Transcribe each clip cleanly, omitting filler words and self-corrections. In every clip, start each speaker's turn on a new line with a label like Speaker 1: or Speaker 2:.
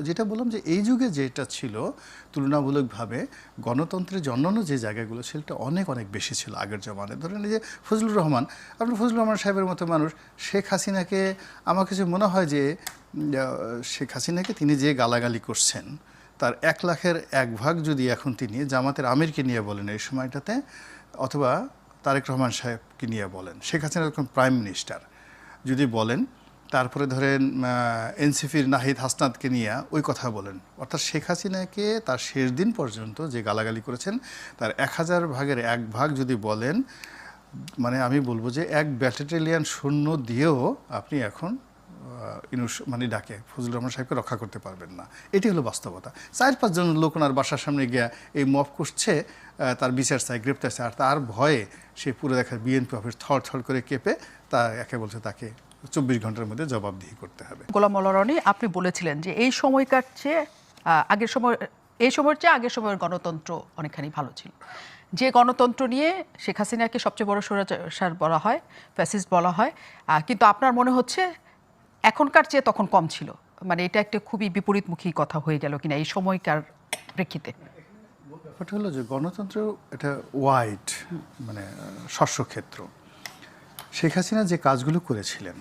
Speaker 1: যেটা বললাম যে এই যুগে যেটা ছিল তুলনামূলকভাবে গণতন্ত্রের অন্যান্য যে জায়গাগুলো সেটা অনেক অনেক বেশি ছিল আগের জমানায়। ধরেন এই যে ফজলুর রহমান, আপনি ফজলুর রহমান সাহেবের মতো মানুষ, শেখ হাসিনাকে আমার কাছে মনে হয় যে শেখ হাসিনাকে তিনি যে গালাগালি করছেন তার 1,00,000-এর 1 ভাগ যদি এখন তিনি জামাতের আমিরকে নিয়ে বলেন এই সময়টাতে, অথবা তারেক রহমান সাহেবকে নিয়ে বলেন, শেখ হাসিনা যখন প্রাইম মিনিস্টার যদি বলেন, তারপরে ধরেন এনসিপির নাহিদ হাসনাতকে নিয়ে ওই কথা বলেন, অর্থাৎ শেখ হাসিনাকে তার শেষ দিন পর্যন্ত যে গালাগালি করেছেন তার 1000 ভাগের 1 ভাগ যদি বলেন, মানে আমি বলবো যে 1 ব্যাটালিয়ন সৈন্য দিয়েও আপনি এখন মানে ডাকে ফজলুর রহমান সাহেবকে রক্ষা করতে পারবেন না। এটি হলো বাস্তবতা। 4-5 জন লোক ওনার বাসার সামনে গিয়া এই মফ করছে, তার বিচার চাই, গ্রেপ্তার চাই, আর তার ভয়ে সে পুরো দেখা বিএনপি অফিস থরথর করে কেঁপে তা একে বলছে তাকে 24 ঘন্টার মধ্যে জবাবদিহি করতে হবে।
Speaker 2: গোলাম মোল্লা রনি, আপনি বলেছিলেন যে এই সময়কার চেয়ে আগের সময়, এই সময়ের চেয়ে আগের সময়ের গণতন্ত্র অনেকখানি ভালো ছিল। যে গণতন্ত্র নিয়ে শেখ হাসিনাকে সবচেয়ে বড় স্বৈরাচার বলা হয়, ফ্যাসিস্ট বলা হয়, কিন্তু আপনার মনে হচ্ছে এখনকার চেয়ে তখন কম ছিল। মানে এটা একটা খুবই বিপরীতমুখী কথা হয়ে গেল কিনা এই সময়কার প্রেক্ষিতে?
Speaker 1: ব্যাপারটা হলো যে গণতন্ত্র এটা ওয়াইড, মানে শস্যক্ষেত্র। শেখ হাসিনা যে কাজগুলো করেছিলেন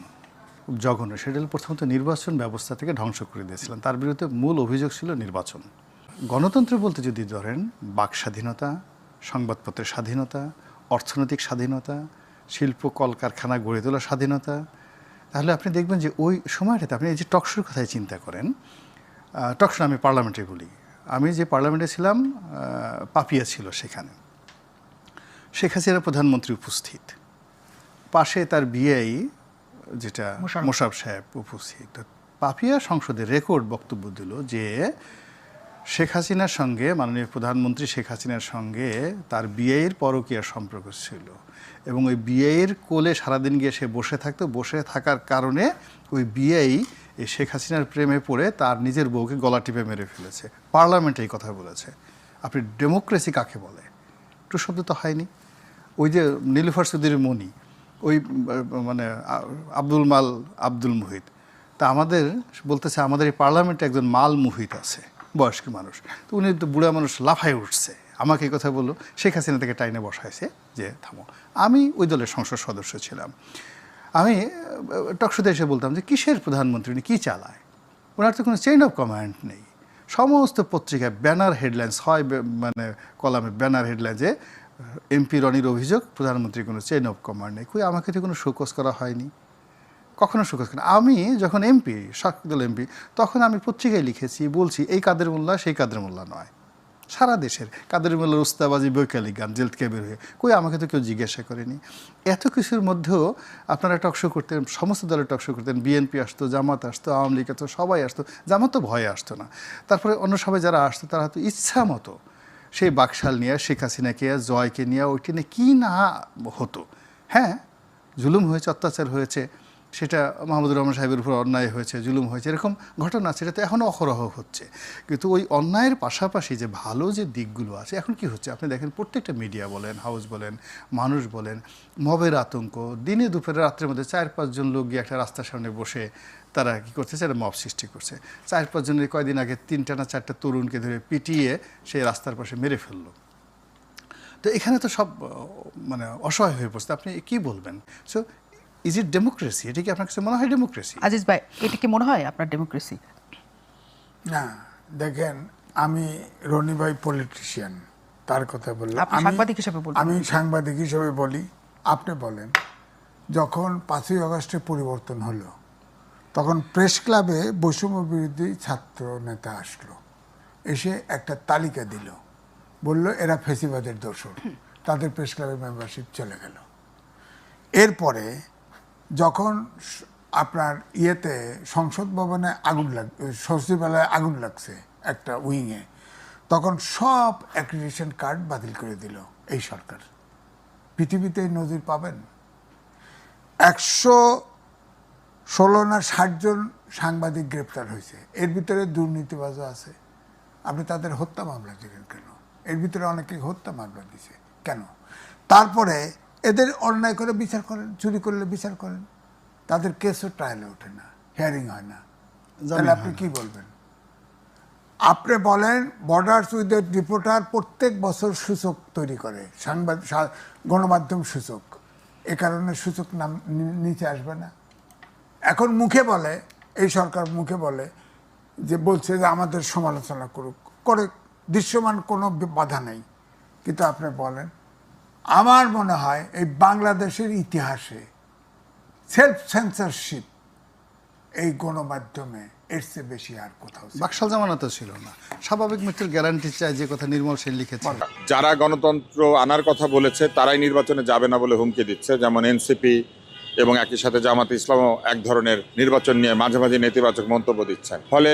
Speaker 1: জঘন্য, সেটা হলো প্রথমত নির্বাচন ব্যবস্থা থেকে ধ্বংস করে দিয়েছিলেন। তার বিরুদ্ধে মূল অভিযোগ ছিল নির্বাচন। গণতন্ত্র বলতে যদি ধরেন বাক স্বাধীনতা, সংবাদপত্রের স্বাধীনতা, অর্থনৈতিক স্বাধীনতা, শিল্প কলকারখানা গড়ে তোলার স্বাধীনতা, তাহলে আপনি দেখবেন যে ওই সময়টাতে আপনি এই যে টকশোর কথাই চিন্তা করেন। টকশো আমি পার্লামেন্টে বলি, আমি যে পার্লামেন্টে ছিলাম পাপিয়া ছিল সেখানে, শেখ হাসিনা প্রধানমন্ত্রী উপস্থিত, পাশে তার বিআই যেটা মোশাররফ সাহেব উপস্থিত। পাপিয়া সংসদে রেকর্ড বক্তব্য দিল যে শেখ হাসিনার সঙ্গে, মাননীয় প্রধানমন্ত্রী শেখ হাসিনার সঙ্গে তার বিআইয়ের পরকীয়া সম্পর্ক ছিল এবং ওই বিআইয়ের কোলে সারাদিন গিয়ে সে বসে থাকতো। বসে থাকার কারণে ওই বিআই এই শেখ হাসিনার প্রেমে পড়ে তার নিজের বউকে গলা টিপে মেরে ফেলেছে। পার্লামেন্টে এই কথা বলেছে। আপনি ডেমোক্রেসি কাকে বলে? একটু শব্দ তো হয়নি। ওই যে নীলুফার চৌধুরীর মণি, ওই মানে আব্দুল মুহিত, তা আমাদের বলতেছে আমাদের এই পার্লামেন্টে একজন মাল মুহিত আছে, বয়স্ক মানুষ, তো উনি তো বুড়া মানুষ, লাফায় উঠছে, আমাকে এই কথা বললো, শেখ হাসিনা থেকে টাইনে বসাইছে যে থামো। আমি ওই দলের সংসদ সদস্য ছিলাম। আমি টকশোতে এসে বলতাম যে কিসের প্রধানমন্ত্রী, উনি কী চালায়? ওনার তো কোনো চেইন অফ কমান্ড নেই। সমস্ত পত্রিকায় ব্যানার হেডলাইন্স হয়, মানে কলামে ব্যানার হেডলাইন যে এমপি রনির অভিযোগ প্রধানমন্ত্রীর কোনো চেইন অফ কমান্ড নেই। কই, আমাকে তো কোনো শোকজ করা হয়নি, কখনো শোকজ করা। আমি যখন এমপি, শাসক দল এমপি, তখন আমি পত্রিকায় লিখেছি, বলছি এই কাদের মোল্লা সেই কাদের মোল্লা নয়। সারা দেশের কাদের মোল্লার উস্তাবাজি বৈকালিক গান জেল থেকে বের হয়ে, কই আমাকে তো কেউ জিজ্ঞাসা করেনি। এত কিছুর মধ্যেও আপনারা টকশো করতেন, সমস্ত দলের টকশো করতেন, বিএনপি আসতো, জামাত আসতো, আওয়ামী লীগ আসতো, সবাই আসতো। জামাত তো ভয়ে আসতো না। তারপরে অন্য সবাই যারা আসতো তারা হয়তো ইচ্ছা মতো সেই বাকশাল নিয়ে, শেখ হাসিনাকে, জয়কে নিয়ে, ওইটি নিয়ে কী না হতো। হ্যাঁ, জুলুম হয়েছে, অত্যাচার হয়েছে, সেটা মাহমুদুর রহমান সাহেবের উপর অন্যায় হয়েছে, জুলুম হয়েছে, এরকম ঘটনা সেটা তো এখনও অহরহ হচ্ছে। কিন্তু ওই অন্যায়ের পাশাপাশি যে ভালো যে দিকগুলো আছে, এখন কি হচ্ছে আপনি দেখেন, প্রত্যেকটা মিডিয়া বলেন, হাউস বলেন, মানুষ বলেন, মবের আতঙ্ক, দিনে দুপুরে রাত্রের মধ্যে 4-5 জন লোক গিয়ে একটা রাস্তার সামনে বসে তারা কী করতেছে, একটা মব সৃষ্টি করছে। 4-5 জনের কয়দিন আগে 3টা না 4টা তরুণকে ধরে পিটিয়ে সেই রাস্তার পাশে মেরে ফেললো। তো এখানে তো সব মানে অসহায় হয়ে পড়ছে। আপনি কি বলবেন? So is it democracy? এটা কি আপনার কাছে মনে হয় ডেমোক্রেসি?
Speaker 2: আজিজ ভাই, এটা কি মনে হয় আপনার ডেমোক্রেসি?
Speaker 3: না, দেখেন, আমি রনি ভাই পলিটিশিয়ান, তার কথা বললাম।
Speaker 2: আপনি সাংবাদিক হিসেবে বলুন।
Speaker 3: আমি সাংবাদিক হিসেবে বলি। আপনি বলেন, যখন 5ই আগস্টে পরিবর্তন হলো, তখন প্রেস ক্লাবে বৈষম্য বিরোধী ছাত্র নেতা আসলো, এসে একটা তালিকা দিল, বলল এরা ফেসিবাদের দোষর, তাদের প্রেস ক্লাবের মেম্বারশিপ চলে গেল। এরপরে যখন আপনার ইয়েতে সংসদ ভবনে আগুন সচিবালয়ে আগুন লাগছে একটা উইংয়ে, তখন সব অ্যাক্রিডিটেশন কার্ড বাতিল করে দিল এই সরকার। পৃথিবীতে এই নজির পাবেন? 116 না 60 জন সাংবাদিক গ্রেপ্তার হয়েছে, এর ভিতরে দুর্নীতিবাজও আছে। আপনি তাদের হত্যা মামলা দিলেন কেন? এর ভিতরে অনেকে হত্যা মামলা দিছে কেন? তারপরে এদের অন্যায় করে বিচার করেন, চুরি করলে বিচার করেন, তাদের কেসও ট্রায়ালে ওঠে না, হিয়ারিং হয় না। তাহলে আপনি কি বলবেন? আপনি বলেন বর্ডার্স উইথ রিপোর্টার প্রত্যেক বছর সূচক তৈরি করে গণমাধ্যম সূচক, এ কারণে সূচক নাম নিচে আসবে না। এখন মুখে বলে, এই সরকার মুখে বলে যে বলছে যে আমাদের সমালোচনা করুক, করে, দৃশ্যমান কোনো বাধা নেই। কিন্তু আপনি বলেন, আমার মনে হয় এই বাংলাদেশের ইতিহাসে সেলফ সেন্সরশিপ এই গণমাধ্যমে এর চেয়ে বেশি আর কোথাও ছিল না।
Speaker 1: বাকশাল জামানা তো ছিল না, স্বাভাবিক মৃত্যুর গ্যারান্টি চাই, যে কথা নির্মল সেন লিখেছে।
Speaker 4: যারা গণতন্ত্র আনার কথা বলেছে তারাই নির্বাচনে যাবে না বলে হুমকি দিচ্ছে, যেমন এনসিপি এবং একই সাথে জামাতে ইসলামও এক ধরনের নির্বাচন নিয়ে মাঝে মাঝে নেতিবাচক মন্তব্য দিচ্ছেন। ফলে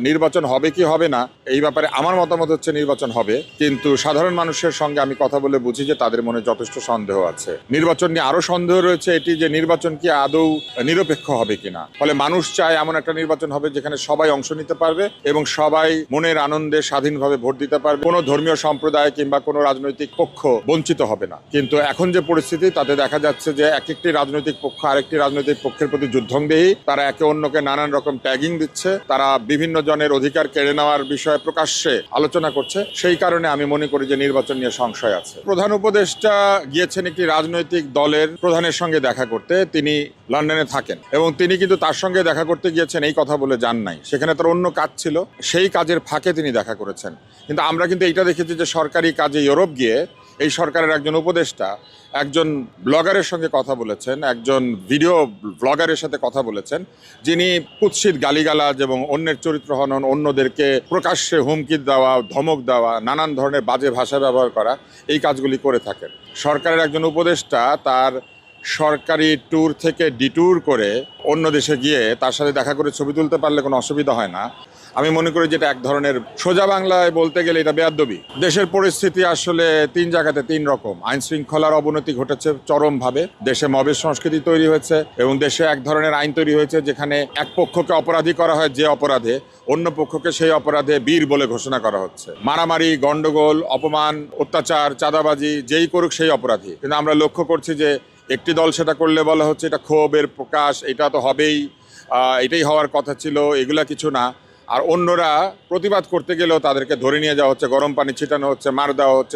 Speaker 4: নির্বাচন হবে কি হবে না এই ব্যাপারে আমার মতামত হচ্ছে নির্বাচন হবে, কিন্তু সাধারণ মানুষের সঙ্গে আমি কথা বলে বুঝি যে তাদের মনে যথেষ্ট সন্দেহ আছে। নির্বাচন নিয়ে আরো সন্দেহ রয়েছে এটি যে নির্বাচন কি আদৌ নিরপেক্ষ হবে কিনা। ফলে মানুষ চায় এমন একটা নির্বাচন হবে যেখানে সবাই অংশ নিতে পারবে এবং সবাই মনের আনন্দে স্বাধীনভাবে ভোট দিতে পারবে, কোনো ধর্মীয় সম্প্রদায় কিংবা কোনো রাজনৈতিক পক্ষ বঞ্চিত হবে না। কিন্তু এখন যে পরিস্থিতি তাতে দেখা যাচ্ছে যে এক একটি রাজনৈতিক পক্ষ আরেকটি রাজনৈতিক পক্ষের প্রতি যুদ্ধংদেহী, তারা একে অন্যকে নানান রকম ট্যাগিং দিচ্ছে, তারা বিভিন্ন জনের অধিকার কেড়ে নেওয়ার বিষয়ে প্রকাশ্যে আলোচনা করছে। সেই কারণে আমি মনে করি যে নির্বাচন নিয়ে সংশয় আছে। প্রধান উপদেষ্টা গিয়েছেন একটি রাজনৈতিক দলের প্রধানের সঙ্গে দেখা করতে, তিনি লন্ডনে থাকেন এবং তিনি কিন্তু তার সঙ্গে দেখা করতে গিয়েছেন এই কথা বলে যান নাই, সেখানে তার অন্য কাজ ছিল, সেই কাজের ফাঁকে তিনি দেখা করেছেন। কিন্তু আমরা কিন্তু এইটা দেখেছি যে সরকারি কাজে ইউরোপ গিয়ে এই সরকারের একজন উপদেষ্টা একজন ব্লগারের সঙ্গে কথা বলেছেন, একজন ভিডিও ব্লগারের সাথে কথা বলেছেন, যিনি কুৎসিত গালিগালাজ এবং অন্যের চরিত্র হনন, অন্যদেরকে প্রকাশ্যে হুমকি দেওয়া, ধমক দেওয়া, নানান ধরনের বাজে ভাষা ব্যবহার করা, এই কাজগুলি করে থাকেন। সরকারের একজন উপদেষ্টা তার সরকারি ট্যুর থেকে ডিট্যুর করে অন্য দেশে গিয়ে তার সাথে দেখা করে ছবি তুলতে পারলে কোনো অসুবিধা হয় না। আমি মনে করি যেটা এক ধরনের, সোজা বাংলায় বলতে গেলে এটা বেয়াদ্দবি। দেশের পরিস্থিতি আসলে তিন জায়গাতে তিন রকম। আইন শৃঙ্খলার অবনতি ঘটেছে চরমভাবে, দেশে মবের সংস্কৃতি তৈরি হয়েছে এবং দেশে এক ধরনের আইন তৈরি হয়েছে যেখানে এক পক্ষকে অপরাধী করা হয় যে অপরাধে, অন্য পক্ষকে সেই অপরাধে বীর বলে ঘোষণা করা হচ্ছে। মারামারি, গন্ডগোল, অপমান, অত্যাচার, চাঁদাবাজি যেই করুক সেই অপরাধী। কিন্তু আমরা লক্ষ্য করছি যে একটি দল সেটা করলে বলা হচ্ছে এটা ক্ষোভের প্রকাশ, এটা তো হবেই, এটাই হওয়ার কথা ছিল, এগুলা কিছু না। আর অন্যরা প্রতিবাদ করতে গেলেও তাদেরকে ধরে নিয়ে যাওয়া হচ্ছে, গরম পানি ছিটানো হচ্ছে, মার দেওয়া হচ্ছে,